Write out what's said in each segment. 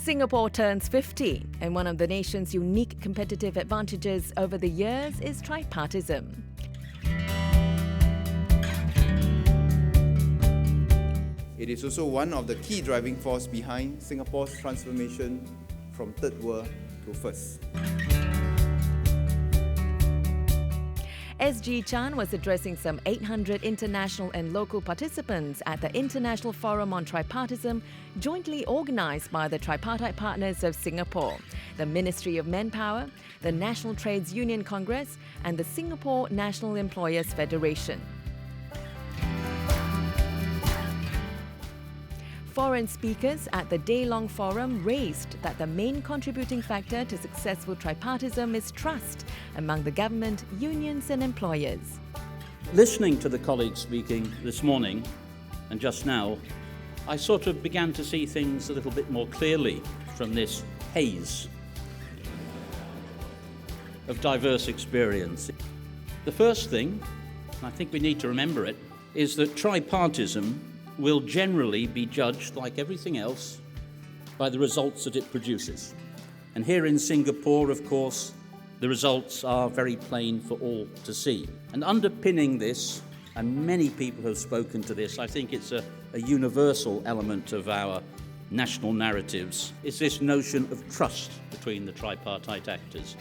Singapore turns 50, and one of the nation's unique competitive advantages over the years is tripartism. It is also one of the key driving forces behind Singapore's transformation from third world to first. SG Chan was addressing some 800 international and local participants at the International Forum on Tripartism, jointly organised by the Tripartite Partners of Singapore, the Ministry of Manpower, the National Trades Union Congress and the Singapore National Employers Federation. Foreign speakers at the day-long forum raised that the main contributing factor to successful tripartism is trust among the government, unions and employers. Listening to the colleagues speaking this morning and just now, I sort of began to see things a little bit more clearly from this haze of diverse experience. The first thing, and I think we need to remember it, is that tripartism will generally be judged, like everything else, by the results that it produces. And here in Singapore, of course, the results are very plain for all to see. And underpinning this, and many people have spoken to this, I think it's a universal element of our national narratives, is this notion of trust between the tripartite actors.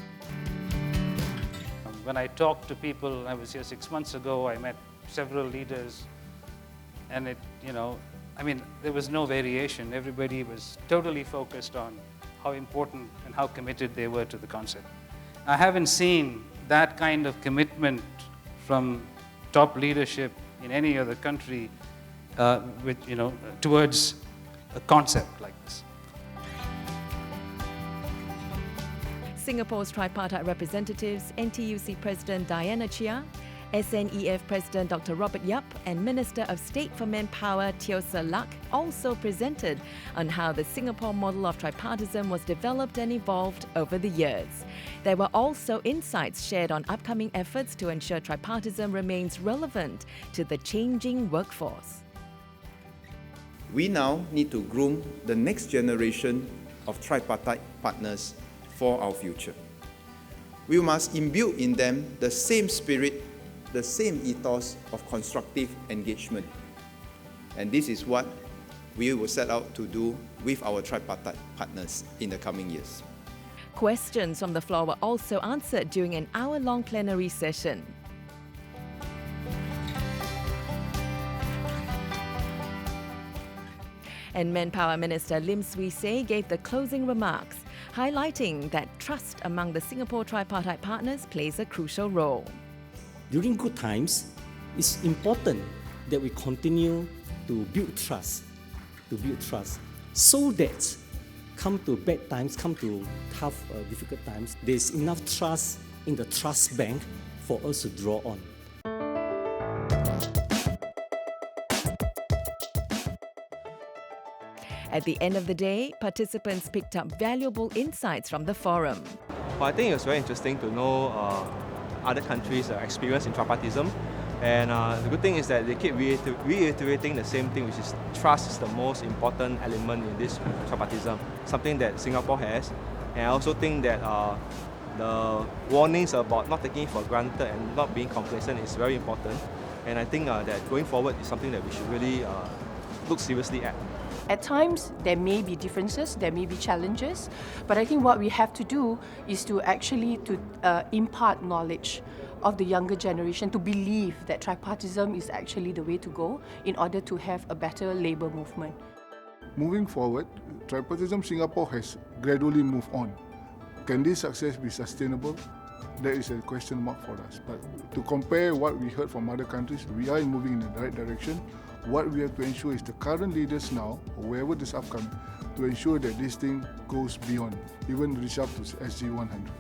When I talked to people, I was here 6 months ago, I met several leaders, and there was no variation. Everybody was totally focused on how important and how committed they were to the concept. I haven't seen that kind of commitment from top leadership in any other country towards a concept like this. Singapore's tripartite representatives, NTUC President Diana Chia, SNEF President Dr. Robert Yap and Minister of State for Manpower Teo Ser Luck also presented on how the Singapore model of tripartism was developed and evolved over the years. There were also insights shared on upcoming efforts to ensure tripartism remains relevant to the changing workforce. We now need to groom the next generation of tripartite partners for our future. We must imbue in them the same spirit, the same ethos of constructive engagement. And this is what we will set out to do with our tripartite partners in the coming years. Questions from the floor were also answered during an hour-long plenary session. And Manpower Minister Lim Swee Say gave the closing remarks, highlighting that trust among the Singapore tripartite partners plays a crucial role. During good times, it's important that we continue to build trust, so that come to bad times, come to tough, difficult times, there's enough trust in the trust bank for us to draw on. At the end of the day, participants picked up valuable insights from the forum. Well, I think it was very interesting to know other countries' experience in tripartism. And the good thing is that they keep reiterating the same thing, which is trust is the most important element in this tripartism, something that Singapore has. And I also think that the warnings about not taking it for granted and not being complacent is very important. And I think that going forward is something that we should really look seriously at. At times, there may be differences, there may be challenges, but I think what we have to do is to actually impart knowledge of the younger generation to believe that tripartism is actually the way to go in order to have a better labour movement. Moving forward, tripartism Singapore has gradually moved on. Can this success be sustainable? That is a question mark for us. But to compare what we heard from other countries, we are moving in the right direction. What we have to ensure is the current leaders now, or wherever this upcoming, to ensure that this thing goes beyond, even reach up to SG 100.